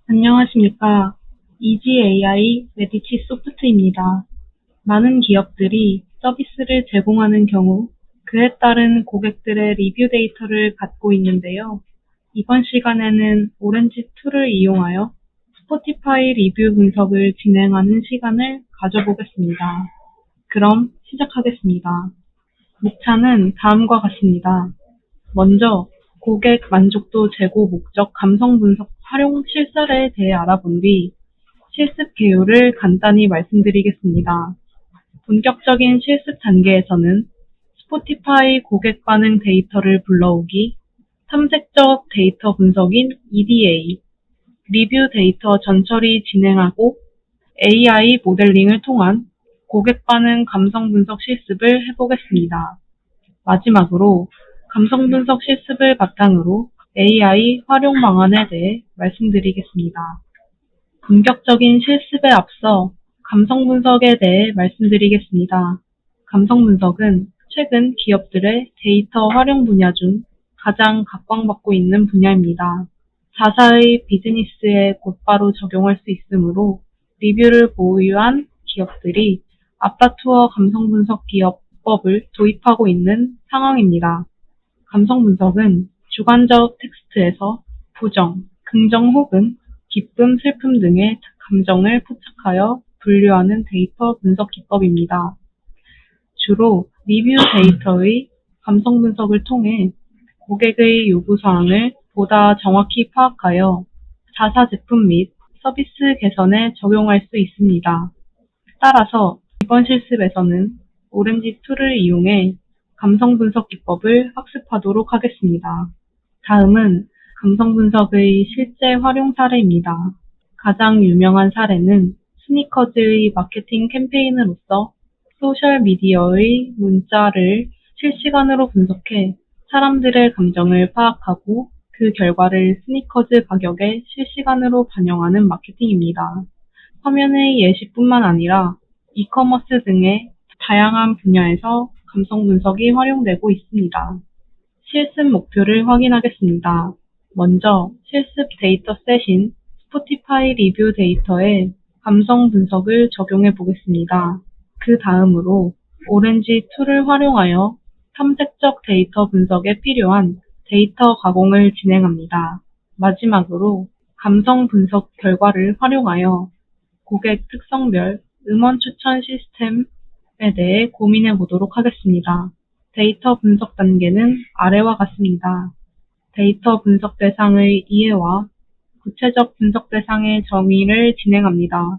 안녕하십니까. EGAI 메디치 소프트입니다. 많은 기업들이 서비스를 제공하는 경우 그에 따른 고객들의 리뷰 데이터를 갖고 있는데요. 이번 시간에는 오렌지2를 이용하여 스포티파이 리뷰 분석을 진행하는 시간을 가져보겠습니다. 그럼 시작하겠습니다. 목차는 다음과 같습니다. 먼저 고객 만족도 제고 목적 감성 분석 활용 실사에 대해 알아본 뒤 실습 개요를 간단히 말씀드리겠습니다. 본격적인 실습 단계에서는 스포티파이 고객 반응 데이터를 불러오기, 탐색적 데이터 분석인 EDA, 리뷰 데이터 전처리 진행하고 AI 모델링을 통한 고객 반응 감성 분석 실습을 해보겠습니다. 마지막으로 감성 분석 실습을 바탕으로 AI 활용 방안에 대해 말씀드리겠습니다. 본격적인 실습에 앞서 감성 분석에 대해 말씀드리겠습니다. 감성 분석은 최근 기업들의 데이터 활용 분야 중 가장 각광받고 있는 분야입니다. 4사의 비즈니스에 곧바로 적용할 수 있으므로 리뷰를 보유한 기업들이 아파트워 감성 분석 기업법을 도입하고 있는 상황입니다. 감성 분석은 주관적 텍스트에서 부정, 긍정 혹은 기쁨, 슬픔 등의 감정을 포착하여 분류하는 데이터 분석 기법입니다. 주로 리뷰 데이터의 감성 분석을 통해 고객의 요구사항을 보다 정확히 파악하여 자사 제품 및 서비스 개선에 적용할 수 있습니다. 따라서 이번 실습에서는 오렌지2를 이용해 감성 분석 기법을 학습하도록 하겠습니다. 다음은 감성 분석의 실제 활용 사례입니다. 가장 유명한 사례는 스니커즈의 마케팅 캠페인으로서 소셜미디어의 문자를 실시간으로 분석해 사람들의 감정을 파악하고 그 결과를 스니커즈 가격에 실시간으로 반영하는 마케팅입니다. 화면의 예시뿐만 아니라 이커머스 등의 다양한 분야에서 감성 분석이 활용되고 있습니다. 실습 목표를 확인하겠습니다. 먼저 실습 데이터셋인 스포티파이 리뷰 데이터에 감성 분석을 적용해 보겠습니다. 그 다음으로 오렌지2를 활용하여 탐색적 데이터 분석에 필요한 데이터 가공을 진행합니다. 마지막으로 감성 분석 결과를 활용하여 고객 특성별 음원 추천 시스템에 대해 고민해 보도록 하겠습니다. 데이터 분석 단계는 아래와 같습니다. 데이터 분석 대상의 이해와 구체적 분석 대상의 정의를 진행합니다.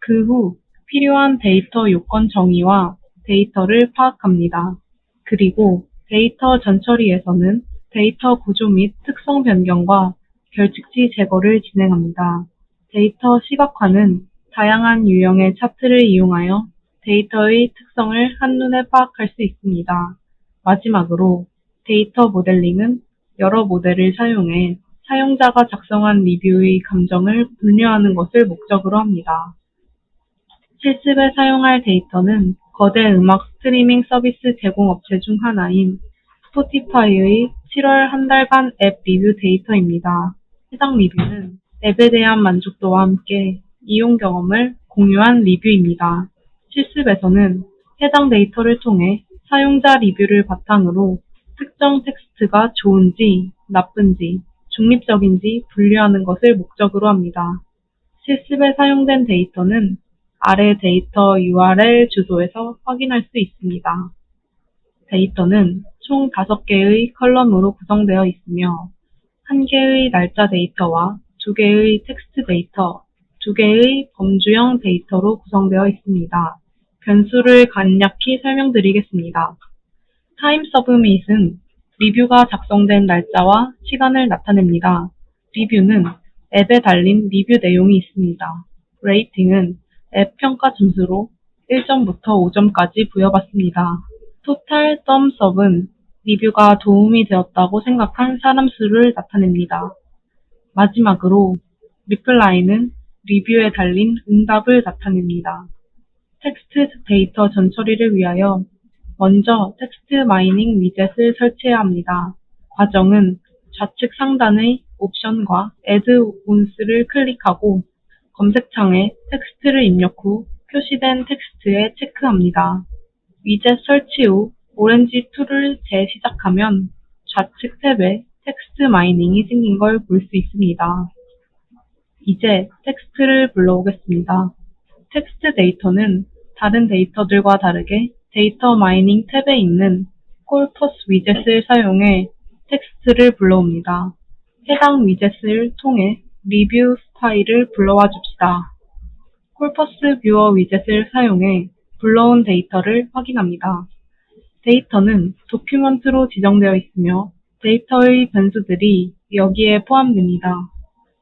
그 후 필요한 데이터 요건 정의와 데이터를 파악합니다. 그리고 데이터 전처리에서는 데이터 구조 및 특성 변경과 결측지 제거를 진행합니다. 데이터 시각화는 다양한 유형의 차트를 이용하여 데이터의 특성을 한눈에 파악할 수 있습니다. 마지막으로 데이터 모델링은 여러 모델을 사용해 사용자가 작성한 리뷰의 감정을 분류하는 것을 목적으로 합니다. 실습에 사용할 데이터는 거대 음악 스트리밍 서비스 제공업체 중 하나인 스포티파이의 7월 한 달간 앱 리뷰 데이터입니다. 해당 리뷰는 앱에 대한 만족도와 함께 이용 경험을 공유한 리뷰입니다. 실습에서는 해당 데이터를 통해 사용자 리뷰를 바탕으로 특정 텍스트가 좋은지, 나쁜지, 중립적인지 분류하는 것을 목적으로 합니다. 실습에 사용된 데이터는 아래 데이터 URL 주소에서 확인할 수 있습니다. 데이터는 총 5개의 컬럼으로 구성되어 있으며 1개의 날짜 데이터와 2개의 텍스트 데이터, 2개의 범주형 데이터로 구성되어 있습니다. 변수를 간략히 설명드리겠습니다. 타임 서브밋은 리뷰가 작성된 날짜와 시간을 나타냅니다. 리뷰는 앱에 달린 리뷰 내용이 있습니다. 레이팅은 앱 평가 점수로 1점부터 5점까지 부여받습니다. 토탈 썸스업은 리뷰가 도움이 되었다고 생각한 사람 수를 나타냅니다. 마지막으로 리플라이는 리뷰에 달린 응답을 나타냅니다. 텍스트 데이터 전처리를 위하여 먼저 텍스트 마이닝 위젯을 설치해야 합니다. 과정은 좌측 상단의 옵션과 Add Ons를 클릭하고 검색창에 텍스트를 입력 후 표시된 텍스트에 체크합니다. 위젯 설치 후 오렌지 툴을 재시작하면 좌측 탭에 텍스트 마이닝이 생긴 걸 볼 수 있습니다. 이제 텍스트를 불러오겠습니다. 텍스트 데이터는 다른 데이터들과 다르게 데이터 마이닝 탭에 있는 콜퍼스 위젯을 사용해 텍스트를 불러옵니다. 해당 위젯을 통해 리뷰 파일을 불러와 줍시다. 콜퍼스 뷰어 위젯을 사용해 불러온 데이터를 확인합니다. 데이터는 도큐먼트로 지정되어 있으며 데이터의 변수들이 여기에 포함됩니다.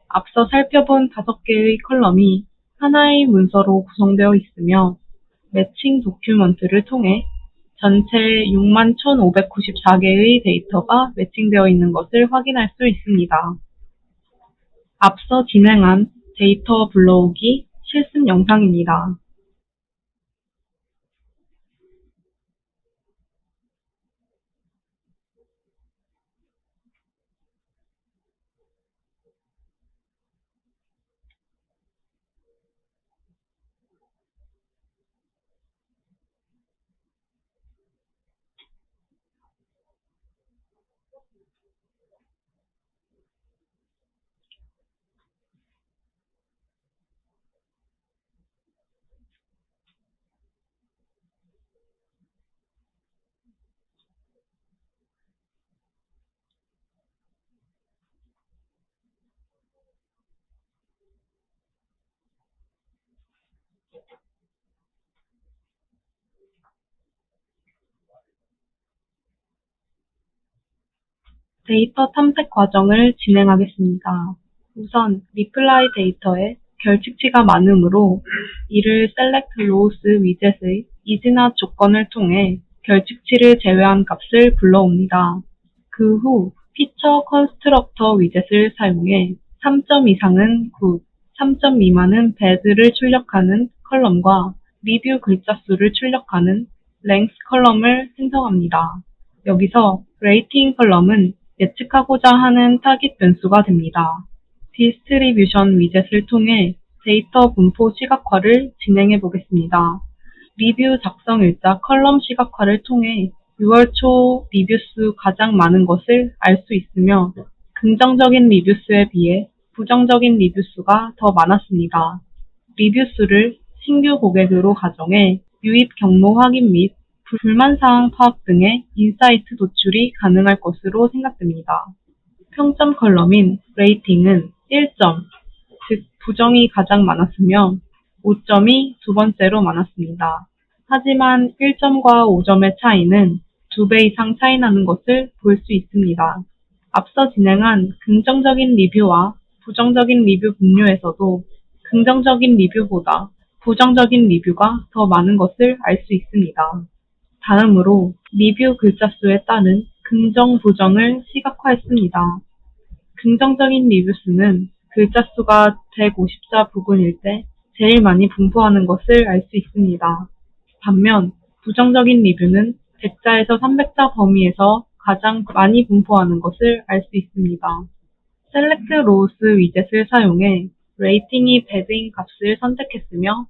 앞서 살펴본 5개의 컬럼이 하나의 문서로 구성되어 있으며 매칭 도큐먼트를 통해 전체 61,594개의 데이터가 매칭되어 있는 것을 확인할 수 있습니다. 앞서 진행한 데이터 불러오기 실습 영상입니다. 데이터 탐색 과정을 진행하겠습니다. 우선 리플라이 데이터에 결칙치가 많으므로 이를 select rows 위젯의 is나 조건을 통해 결칙치를 제외한 값을 불러옵니다. 그 후 피처 컨스트럭터 위젯을 사용해 3점 이상은 good, 3점 미만은 bad를 출력하는 컬럼과 리뷰 글자 수를 출력하는 length 컬럼을 생성합니다. 여기서 레이팅 컬럼은 예측하고자 하는 타깃 변수가 됩니다. 디스트리뷰션 위젯을 통해 데이터 분포 시각화를 진행해 보겠습니다. 리뷰 작성 일자 컬럼 시각화를 통해 6월 초 리뷰 수 가장 많은 것을 알 수 있으며 긍정적인 리뷰 수에 비해 부정적인 리뷰 수가 더 많았습니다. 리뷰 수를 신규 고객으로 가정해 유입 경로 확인 및 불만 사항 파악 등의 인사이트 도출이 가능할 것으로 생각됩니다. 평점 컬럼인 레이팅은 1점, 즉 부정이 가장 많았으며 5점이 두 번째로 많았습니다. 하지만 1점과 5점의 차이는 2배 이상 차이 나는 것을 볼 수 있습니다. 앞서 진행한 긍정적인 리뷰와 부정적인 리뷰 분류에서도 긍정적인 리뷰보다 부정적인 리뷰가 더 많은 것을 알 수 있습니다. 다음으로 리뷰 글자 수에 따른 긍정, 부정을 시각화했습니다. 긍정적인 리뷰 수는 글자 수가 150자 부근일 때 제일 많이 분포하는 것을 알 수 있습니다. 반면 부정적인 리뷰는 100자에서 300자 범위에서 가장 많이 분포하는 것을 알 수 있습니다. Select Rows 위젯을 사용해 레이팅이 bad인 값을 선택했으며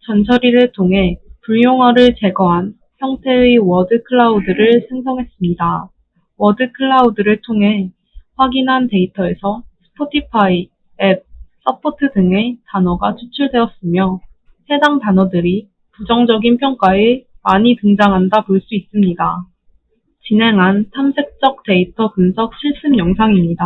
전처리를 통해 불용어를 제거한 형태의 워드 클라우드를 생성했습니다. 워드 클라우드를 통해 확인한 데이터에서 스포티파이, 앱, 서포트 등의 단어가 추출되었으며 해당 단어들이 부정적인 평가에 많이 등장한다 볼 수 있습니다. 진행한 탐색적 데이터 분석 실습 영상입니다.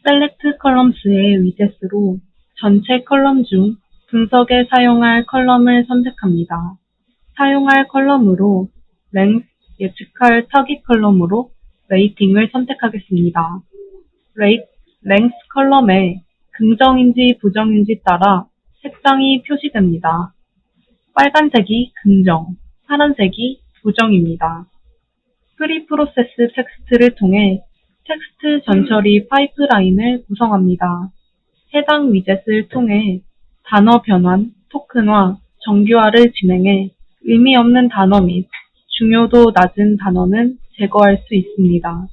셀렉트 컬럼스의 위젯으로 전체 컬럼 중 분석에 사용할 컬럼을 선택합니다. 사용할 컬럼으로 length, 예측할 타깃 컬럼으로 레이팅을 선택하겠습니다. length 컬럼에 긍정인지 부정인지 따라 색상이 표시됩니다. 빨간색이 긍정, 파란색이 부정입니다. 프리프로세스 텍스트를 통해 텍스트 전처리 파이프라인을 구성합니다. 해당 위젯을 통해 단어 변환, 토큰화, 정규화를 진행해 의미 없는 단어 및 중요도 낮은 단어는 제거할 수 있습니다.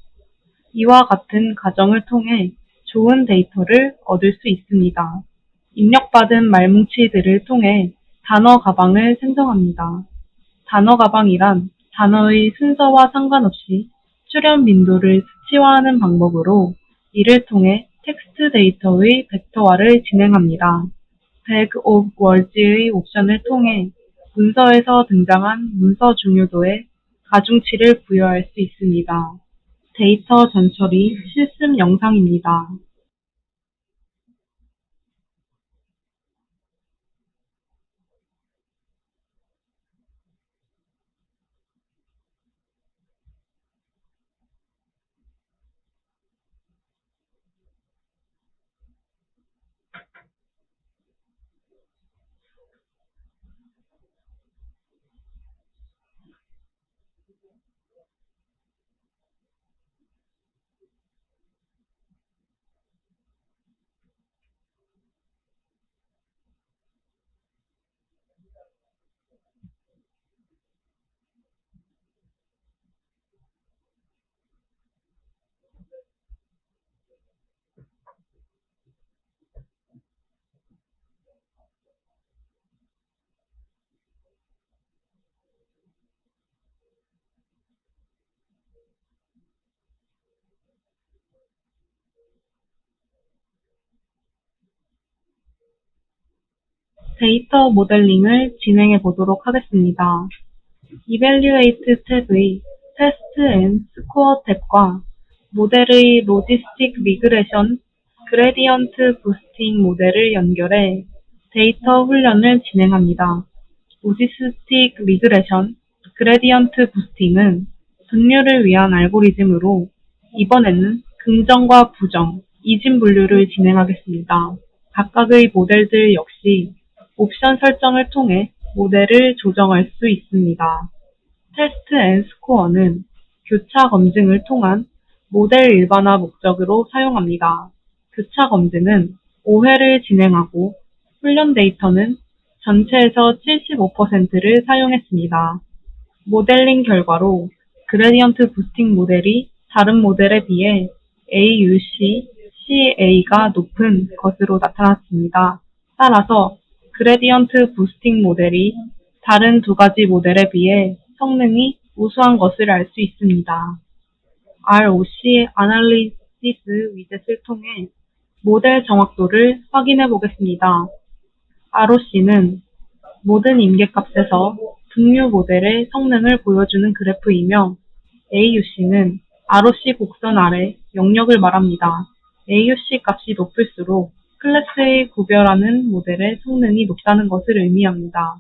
이와 같은 과정을 통해 좋은 데이터를 얻을 수 있습니다. 입력받은 말뭉치들을 통해 단어 가방을 생성합니다. 단어 가방이란 단어의 순서와 상관없이 출현 빈도를 수치화하는 방법으로 이를 통해 텍스트 데이터의 벡터화를 진행합니다. Bag of Words의 옵션을 통해 문서에서 등장한 문서 중요도에 가중치를 부여할 수 있습니다. 데이터 전처리 실습 영상입니다. 데이터 모델링을 진행해 보도록 하겠습니다. Evaluate 탭의 Test and Score 탭과 모델의 로지스틱 리그레션 그레디언트 부스팅 모델을 연결해 데이터 훈련을 진행합니다. 로지스틱 리그레션 그레디언트 부스팅은 분류를 위한 알고리즘으로 이번에는 긍정과 부정, 이진 분류를 진행하겠습니다. 각각의 모델들 역시 옵션 설정을 통해 모델을 조정할 수 있습니다. 테스트 앤 스코어는 교차 검증을 통한 모델 일반화 목적으로 사용합니다. 교차 검증은 5회를 진행하고 훈련 데이터는 전체에서 75%를 사용했습니다. 모델링 결과로 그레디언트 부스팅 모델이 다른 모델에 비해 AUC, CA가 높은 것으로 나타났습니다. 따라서 그레디언트 부스팅 모델이 다른 두 가지 모델에 비해 성능이 우수한 것을 알 수 있습니다. ROC 아날리시스 위젯을 통해 모델 정확도를 확인해 보겠습니다. ROC는 모든 임계값에서 분류 모델의 성능을 보여주는 그래프이며 AUC는 ROC 곡선 아래 영역을 말합니다. AUC 값이 높을수록 클래스의 구별하는 모델의 성능이 높다는 것을 의미합니다.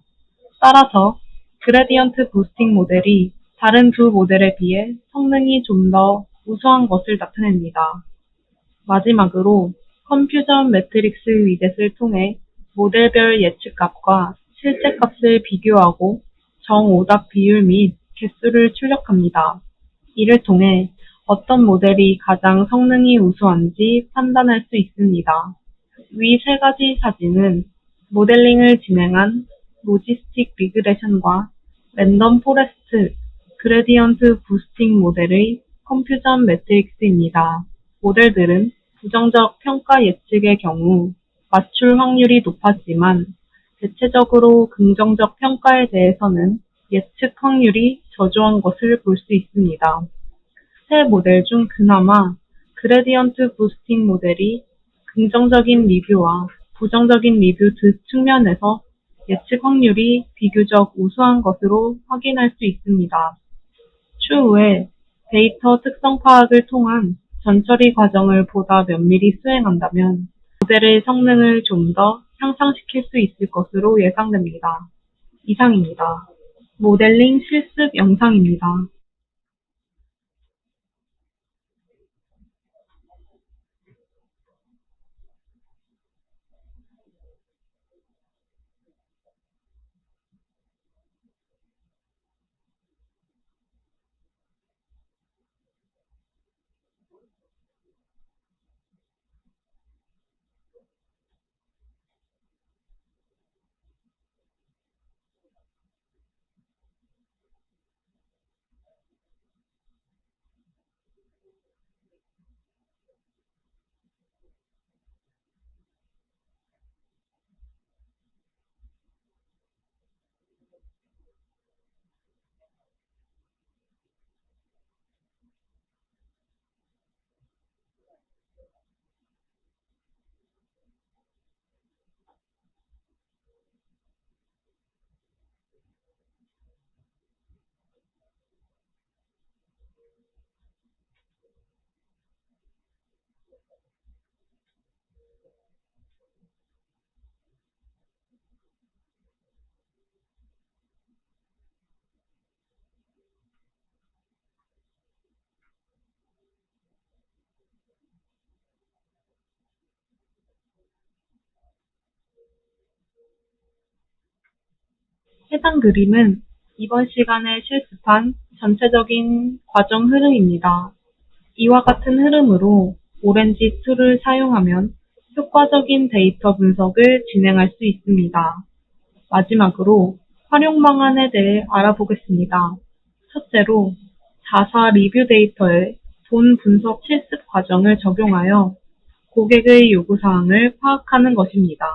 따라서 그레디언트 부스팅 모델이 다른 두 모델에 비해 성능이 좀 더 우수한 것을 나타냅니다. 마지막으로 컴퓨전 매트릭스 위젯을 통해 모델별 예측값과 실제 값을 비교하고 정오답 비율 및 개수를 출력합니다. 이를 통해 어떤 모델이 가장 성능이 우수한지 판단할 수 있습니다. 위 세 가지 사진은 모델링을 진행한 로지스틱 리그레션과 랜덤 포레스트 그레디언트 부스팅 모델의 컴퓨전 매트릭스입니다. 모델들은 부정적 평가 예측의 경우 맞출 확률이 높았지만 대체적으로 긍정적 평가에 대해서는 예측 확률이 저조한 것을 볼 수 있습니다. 세 모델 중 그나마 그레디언트 부스팅 모델이 긍정적인 리뷰와 부정적인 리뷰 두 측면에서 예측 확률이 비교적 우수한 것으로 확인할 수 있습니다. 추후에 데이터 특성 파악을 통한 전처리 과정을 보다 면밀히 수행한다면 모델의 성능을 좀 더 향상시킬 수 있을 것으로 예상됩니다. 이상입니다. 모델링 실습 영상입니다. 해당 그림은 이번 시간에 실습한 전체적인 과정 흐름입니다. 이와 같은 흐름으로 오렌지 툴을 사용하면 효과적인 데이터 분석을 진행할 수 있습니다. 마지막으로 활용 방안에 대해 알아보겠습니다. 첫째로 자사 리뷰 데이터에 돈 분석 실습 과정을 적용하여 고객의 요구사항을 파악하는 것입니다.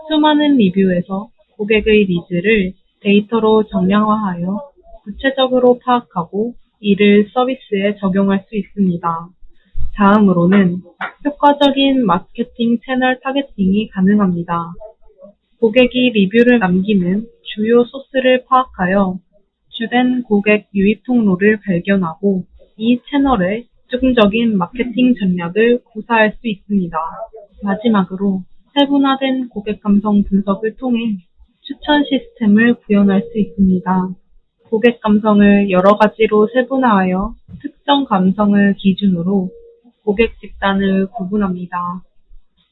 수많은 리뷰에서 고객의 니즈를 데이터로 정량화하여 구체적으로 파악하고 이를 서비스에 적용할 수 있습니다. 다음으로는 효과적인 마케팅 채널 타겟팅이 가능합니다. 고객이 리뷰를 남기는 주요 소스를 파악하여 주된 고객 유입 통로를 발견하고 이 채널에 집중적인 마케팅 전략을 구사할 수 있습니다. 마지막으로 세분화된 고객 감성 분석을 통해 추천 시스템을 구현할 수 있습니다. 고객 감성을 여러 가지로 세분화하여 특정 감성을 기준으로 고객 집단을 구분합니다.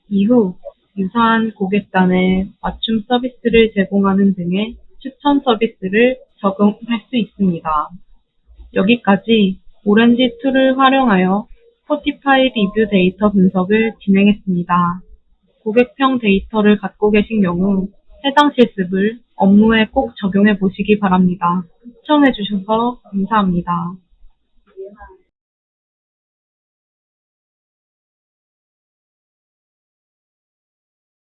이후 유사한 고객단에 맞춤 서비스를 제공하는 등의 추천 서비스를 적용할 수 있습니다. 여기까지 오렌지 툴을 활용하여 스포티파이 리뷰 데이터 분석을 진행했습니다. 고객평 데이터를 갖고 계신 경우 해당 실습을 업무에 꼭 적용해 보시기 바랍니다. 시청해 주셔서 감사합니다.